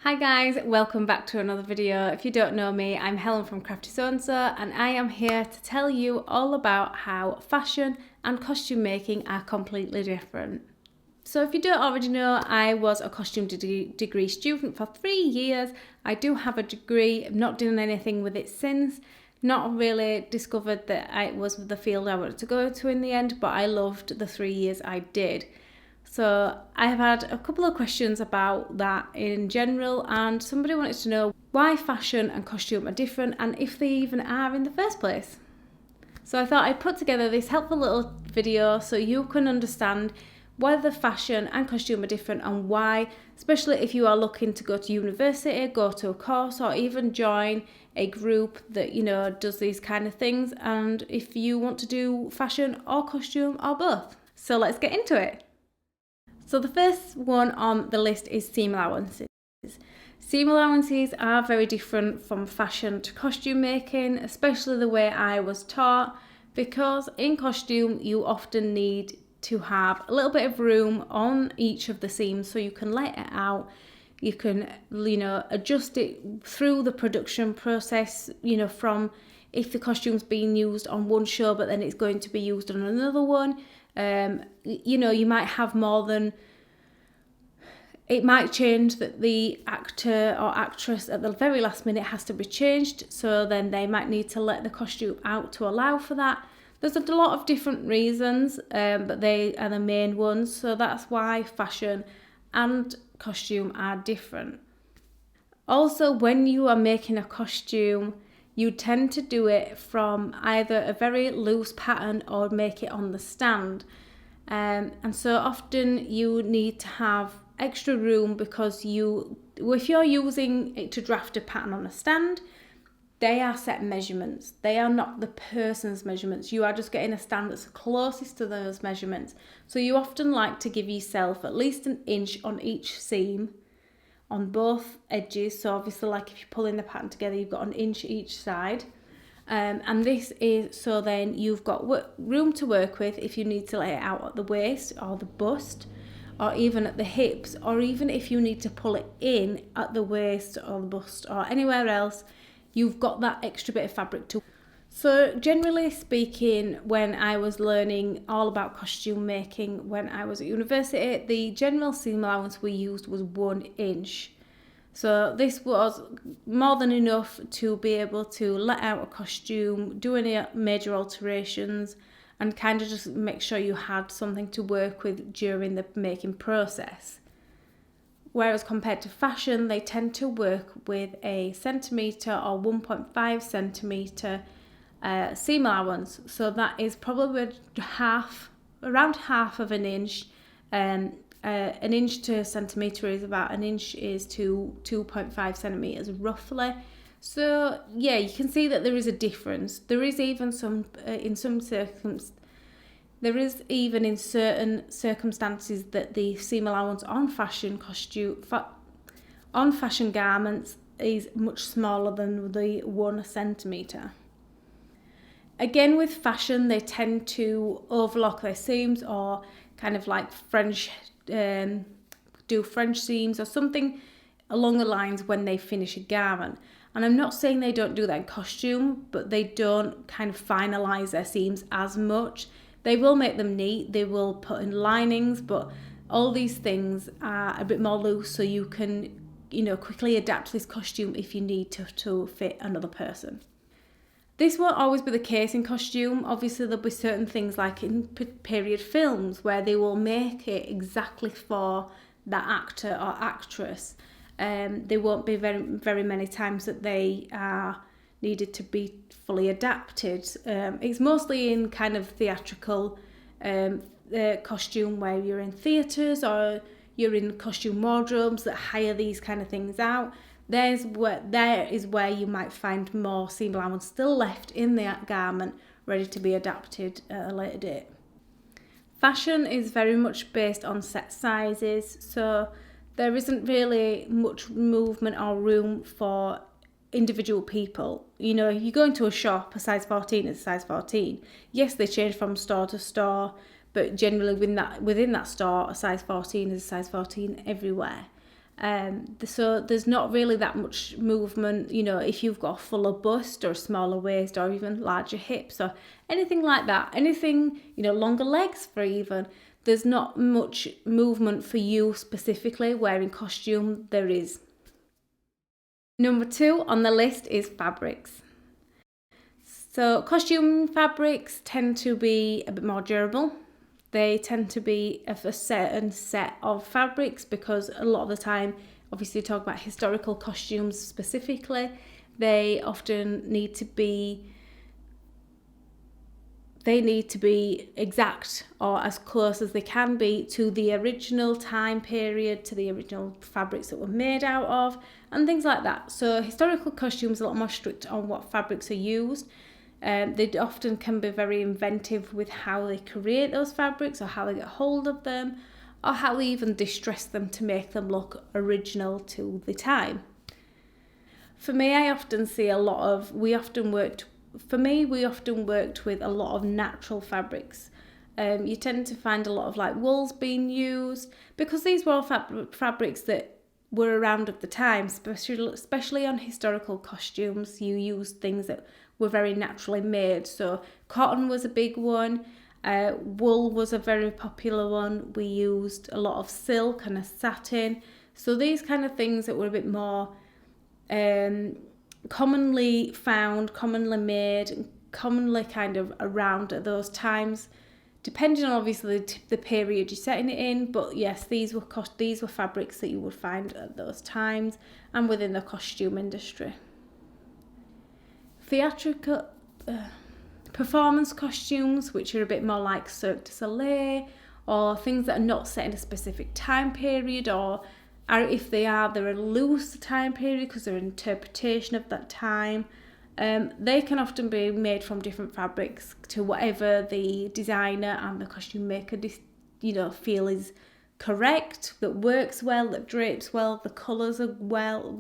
Hi guys, welcome back to another video. If you don't know me, I'm Helen from Crafty So and So, and I am here to tell you all about how fashion and costume making are completely different. So if you don't already know, I was a costume degree student for 3 years. I do have a degree, I've not done anything with it since. Not really discovered that it was the field I wanted to go to in the end, but I loved the 3 years I did. So I have had a couple of questions about that in general, and somebody wanted to know why fashion and costume are different and if they even are in the first place. So I thought I'd put together this helpful little video so you can understand whether fashion and costume are different and why, especially if you are looking to go to university, go to a course, or even join a group that, does these kind of things, and if you want to do fashion or costume or both. So let's get into it. So the first one on the list is seam allowances. Seam allowances are very different from fashion to costume making, especially the way I was taught, because in costume you often need to have a little bit of room on each of the seams so you can let it out. You can, adjust it through the production process, from if the costume's being used on one show but then it's going to be used on another one. You might have more than, it might change that the actor or actress at the very last minute has to be changed, so then they might need to let the costume out to allow for that. There's a lot of different reasons, but they are the main ones, so that's why fashion and costume are different. Also, when you are making a costume, you tend to do it from either a very loose pattern or make it on the stand. And so often you need to have extra room because if you're using it to draft a pattern on a stand, they are set measurements. They are not the person's measurements. You are just getting a stand that's closest to those measurements. So you often like to give yourself at least an inch on each seam on both edges. So obviously, like if you're pulling the pattern together, you've got an inch each side. And this is so then you've got room to work with if you need to lay it out at the waist or the bust, or even at the hips, or even if you need to pull it in at the waist or the bust or anywhere else, you've got that extra bit of fabric to. So generally speaking, when I was learning all about costume making when I was at university, the general seam allowance we used was 1 inch. So this was more than enough to be able to let out a costume, do any major alterations, and kind of just make sure you had something to work with during the making process. Whereas compared to fashion, they tend to work with a centimetre or 1.5 centimetre seam allowance. So that is probably around half of an inch. An inch to a centimetre is about an inch is to 2.5 centimetres roughly. So yeah, you can see that there is a difference. There is even in certain circumstances that the seam allowance on fashion garments is much smaller than the 1 centimetre. Again, with fashion, they tend to overlock their seams or kind of like do French seams or something along the lines when they finish a garment. And I'm not saying they don't do that in costume, but they don't kind of finalise their seams as much. They will make them neat, they will put in linings, but all these things are a bit more loose, so you can, quickly adapt this costume if you need to fit another person. This won't always be the case in costume. Obviously, there'll be certain things like in period films where they will make it exactly for that actor or actress. There won't be very, very many times that they are needed to be fully adapted. It's mostly in kind of theatrical costume where you're in theatres or you're in costume wardrobes that hire these kind of things out. There is where you might find more seam allowance still left in the garment, ready to be adapted at a later date. Fashion is very much based on set sizes, so there isn't really much movement or room for individual people. You go into a shop, a size 14 is a size 14. Yes, they change from store to store, but generally within that store, a size 14 is a size 14 everywhere. So there's not really that much movement, you know, if you've got a fuller bust or a smaller waist or even larger hips or anything like that, anything, you know, longer legs for even, there's not much movement for you specifically, where in costume there is. Number 2 on the list is fabrics. So costume fabrics tend to be a bit more durable. They tend to be of a certain set of fabrics, because a lot of the time, obviously talk about historical costumes specifically, they often need to be exact or as close as they can be to the original time period, to the original fabrics that were made out of, and things like that. So historical costumes are a lot more strict on what fabrics are used. They often can be very inventive with how they create those fabrics, or how they get hold of them, or how they even distress them to make them look original to the time. For me, we often worked with a lot of natural fabrics. You tend to find a lot of like wools being used, because these were all fabrics that were around at the time, especially on historical costumes. You used things that were very naturally made. So cotton was a big one, wool was a very popular one. We used a lot of silk and a satin. So these kind of things that were a bit more commonly found, commonly made, commonly kind of around at those times, depending on obviously the period you're setting it in. But yes, these were fabrics that you would find at those times and within the costume industry. Theatrical performance costumes, which are a bit more like Cirque du Soleil, or things that are not set in a specific time period, or if they are, they're a loose time period because they're an interpretation of that time. They can often be made from different fabrics to whatever the designer and the costume maker feel is correct, that works well, that drapes well, the colours are well,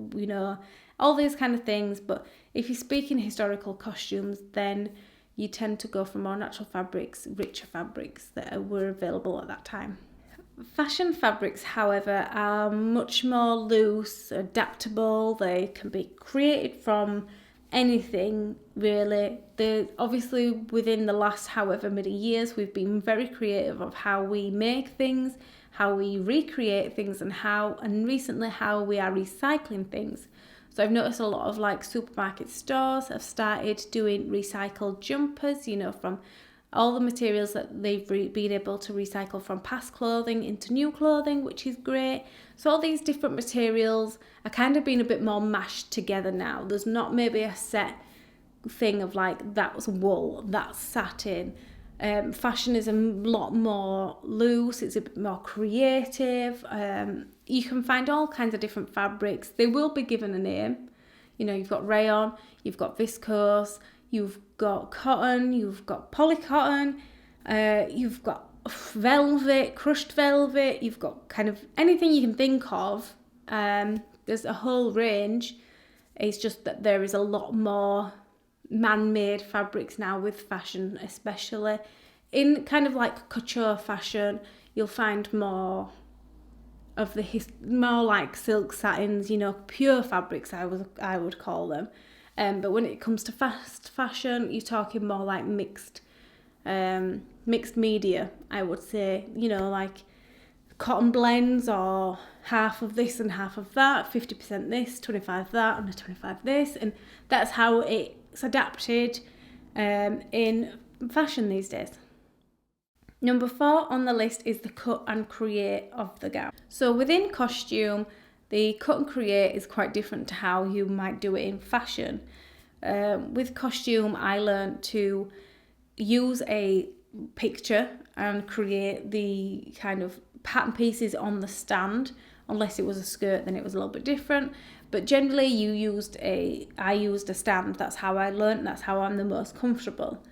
all these kind of things. But if you speak in historical costumes, then you tend to go for more natural fabrics, richer fabrics that were available at that time. Fashion fabrics, however, are much more loose, adaptable. They can be created from anything, really. Obviously, within the last however many years, we've been very creative of how we make things, how we recreate things, and recently how we are recycling things. So I've noticed a lot of like supermarket stores have started doing recycled jumpers, from all the materials that they've been able to recycle from past clothing into new clothing, which is great. So all these different materials are kind of being a bit more mashed together now. There's not maybe a set thing of like, that's wool, that's satin. Fashion is a lot more loose, it's a bit more creative. You can find all kinds of different fabrics. They will be given a name. You've got rayon, you've got viscose, you've got cotton, you've got polycotton, you've got velvet, crushed velvet, you've got kind of anything you can think of. There's a whole range. It's just that there is a lot more man-made fabrics now with fashion, especially in kind of like couture fashion. You'll find more of more like silk satins, pure fabrics, I would call them. But when it comes to fast fashion, you're talking more like mixed media, I would say. Like cotton blends, or half of this and half of that, 50% this, 25 that, and 25 this, and that's how it's adapted in fashion these days. Number 4 on the list is the cut and create of the gown. So within costume, the cut and create is quite different to how you might do it in fashion. With costume, I learned to use a picture and create the kind of pattern pieces on the stand. Unless it was a skirt, then it was a little bit different. But generally, I used a stand. That's how I learned. That's how I'm the most comfortable.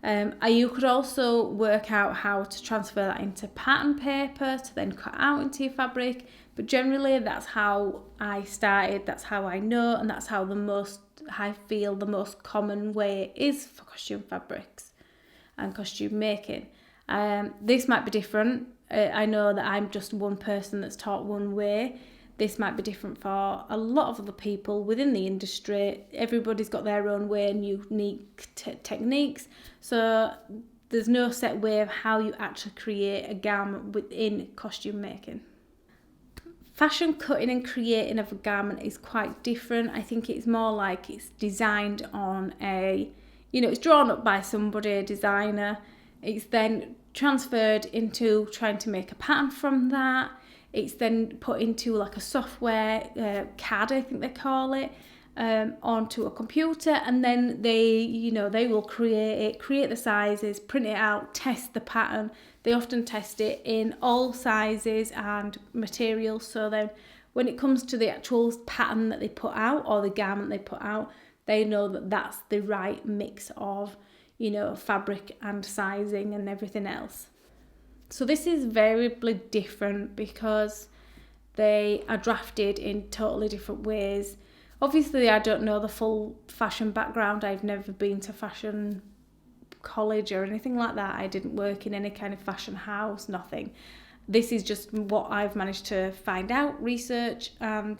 You could also work out how to transfer that into pattern paper to then cut out into your fabric. But generally, that's how I started. That's how I know, and that's how I feel the most common way is for costume fabrics and costume making. This might be different. I know that I'm just one person that's taught one way. This might be different for a lot of other people within the industry. Everybody's got their own way and unique techniques. So there's no set way of how you actually create a garment within costume making. Fashion cutting and creating of a garment is quite different. I think it's more like it's designed on it's drawn up by somebody, a designer. It's then transferred into trying to make a pattern from that. It's then put into like a software, CAD, I think they call it, onto a computer, and then they will create the sizes, print it out, test the pattern. They often test it in all sizes and materials, so then when it comes to the actual pattern that they put out or the garment they put out, they know that that's the right mix of, fabric and sizing and everything else. So this is variably different because they are drafted in totally different ways. Obviously, I don't know the full fashion background. I've never been to fashion college or anything like that. I didn't work in any kind of fashion house, nothing. This is just what I've managed to find out, research, and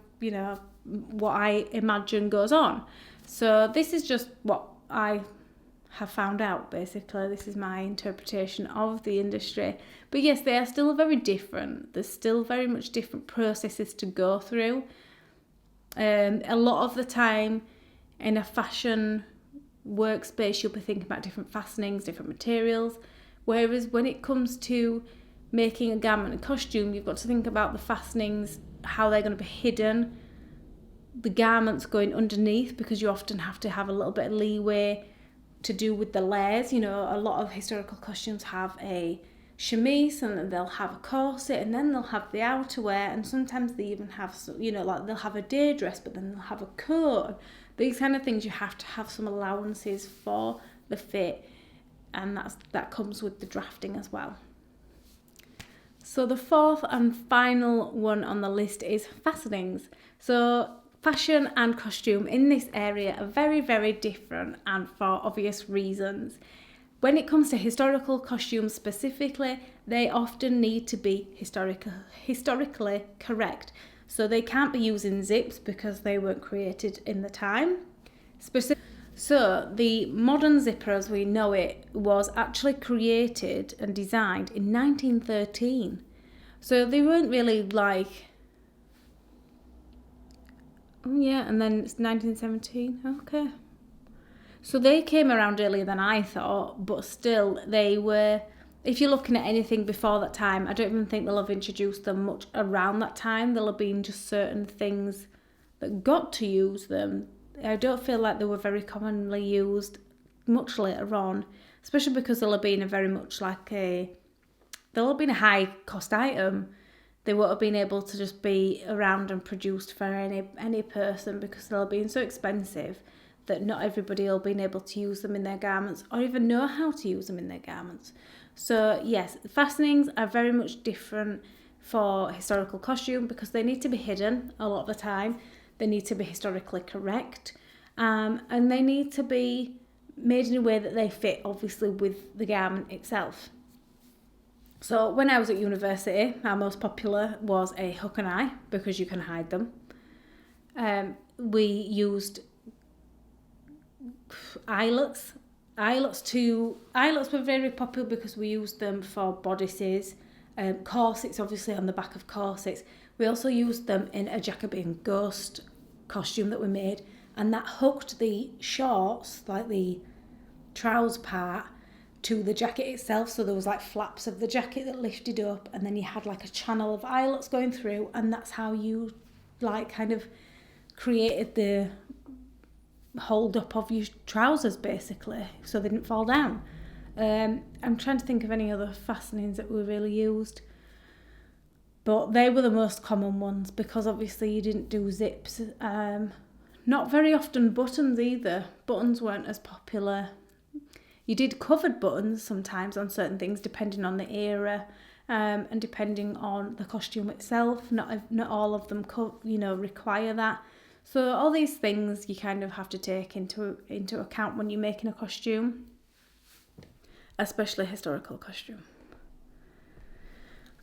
what I imagine goes on. So this is just what I have found out, basically. This is my interpretation of the industry. But yes, they are still very different. There's still very much different processes to go through. A lot of the time in a fashion workspace, you'll be thinking about different fastenings, different materials. Whereas when it comes to making a garment and costume, you've got to think about the fastenings, how they're going to be hidden, the garments going underneath, because you often have to have a little bit of leeway to do with the layers. A lot of historical costumes have a chemise, and then they'll have a corset, and then they'll have the outerwear, and sometimes they even have, like they'll have a day dress, but then they'll have a coat. These kind of things, you have to have some allowances for the fit, and that comes with the drafting as well. So the fourth and final one on the list is fastenings. So fashion and costume in this area are very, very different, and for obvious reasons. When it comes to historical costumes specifically, they often need to be historically correct. So they can't be using zips because they weren't created in the time. So the modern zipper as we know it was actually created and designed in 1913. So they weren't really like... Oh yeah, and then it's 1917. Okay. So they came around earlier than I thought, but still they were, if you're looking at anything before that time, I don't even think they'll have introduced them much around that time. There'll have been just certain things that got to use them. I don't feel like they were very commonly used much later on, especially because they'll have been they'll have been a high cost item. They won't have been able to just be around and produced for any person, because they'll have been so expensive that not everybody will be able to use them in their garments or even know how to use them in their garments. So yes, fastenings are very much different for historical costume because they need to be hidden a lot of the time. They need to be historically correct, and they need to be made in a way that they fit, obviously, with the garment itself. So when I was at university, our most popular was a hook and eye, because you can hide them. We used eyelets. Eyelets were very popular because we used them for bodices, corsets, obviously on the back of corsets. We also used them in a Jacobean ghost costume that we made, and that hooked the shorts, like the trouser part, to the jacket itself. So there was like flaps of the jacket that lifted up, and then you had like a channel of eyelets going through, and that's how you like kind of created the hold up of your trousers, basically, so they didn't fall down. I'm trying to think of any other fastenings that we really used, but they were the most common ones because obviously you didn't do zips. Not very often buttons either. Buttons weren't as popular. You did covered buttons sometimes on certain things depending on the era, and depending on the costume itself. Not all of them require that. So all these things you kind of have to take into account when you're making a costume, especially historical costume.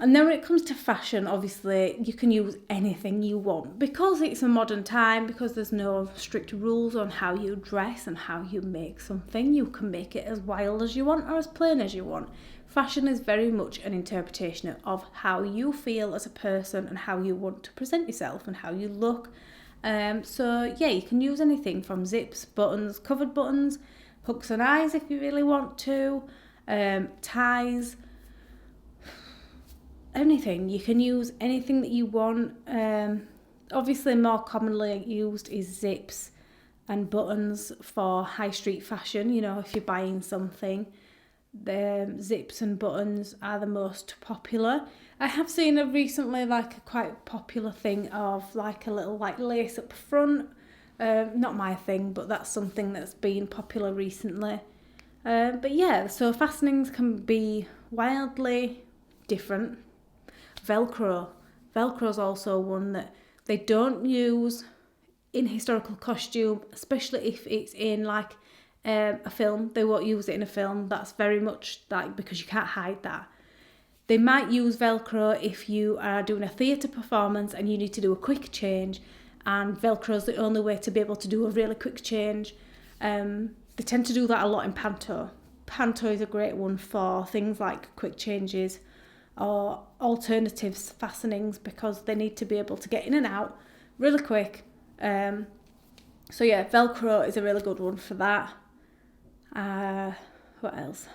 And then when it comes to fashion, obviously you can use anything you want. Because it's a modern time, because there's no strict rules on how you dress and how you make something, you can make it as wild as you want or as plain as you want. Fashion is very much an interpretation of how you feel as a person and how you want to present yourself and how you look. So yeah, you can use anything from zips, buttons, covered buttons, hooks and eyes if you really want to, ties, anything. You can use anything that you want. Obviously more commonly used is zips and buttons for high street fashion. You know, if you're buying something, the zips and buttons are the most popular. I have seen recently like a quite popular thing of like a little like lace up front. Not my thing, but that's something that's been popular recently. But yeah, so fastenings can be wildly different. Velcro is also one that they don't use in historical costume, especially if it's in like a film. They won't use it in a film. That's very much like, because you can't hide that. They might use Velcro if you are doing a theatre performance and you need to do a quick change, and Velcro is the only way to be able to do a really quick change. They tend to do that a lot in Panto. Panto is a great one for things like quick changes or alternatives fastenings, because they need to be able to get in and out really quick. So yeah, Velcro is a really good one for that. What else?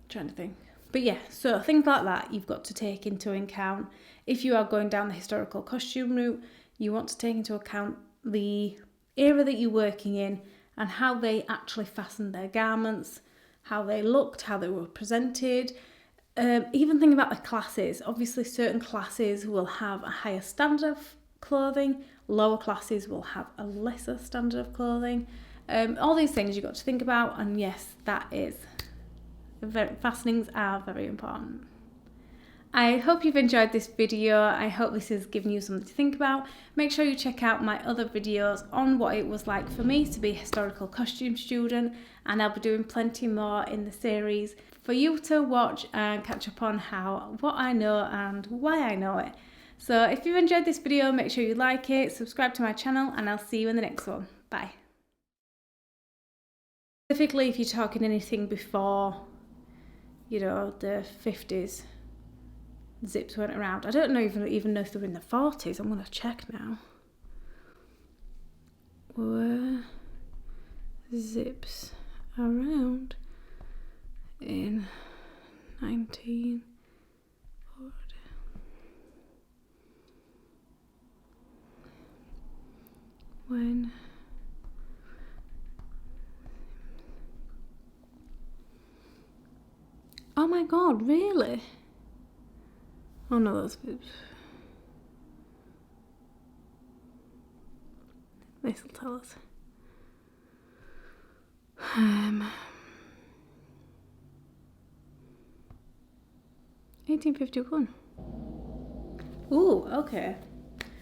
I'm trying to think. But yeah, so things like that you've got to take into account. If you are going down the historical costume route, you want to take into account the era that you're working in and how they actually fastened their garments, how they looked, how they were presented. Even think about the classes. Obviously, certain classes will have a higher standard of clothing. Lower classes will have a lesser standard of clothing. All these things you've got to think about. And yes, fastenings are very important. I hope you've enjoyed this video. I hope this has given you something to think about. Make sure you check out my other videos on what it was like for me to be a historical costume student, and I'll be doing plenty more in the series for you to watch and catch up on what I know and why I know it. So if you've enjoyed this video, make sure you like it, subscribe to my channel, and I'll see you in the next one. Bye. Specifically if you're talking anything before, you know, the 50s. Zips weren't around. I don't know even know if they were in the 40s. I'm going to check now. Were zips around in 1940? When oh my god, really? Oh no, that's zips. This will tell us. 1851. Ooh, okay.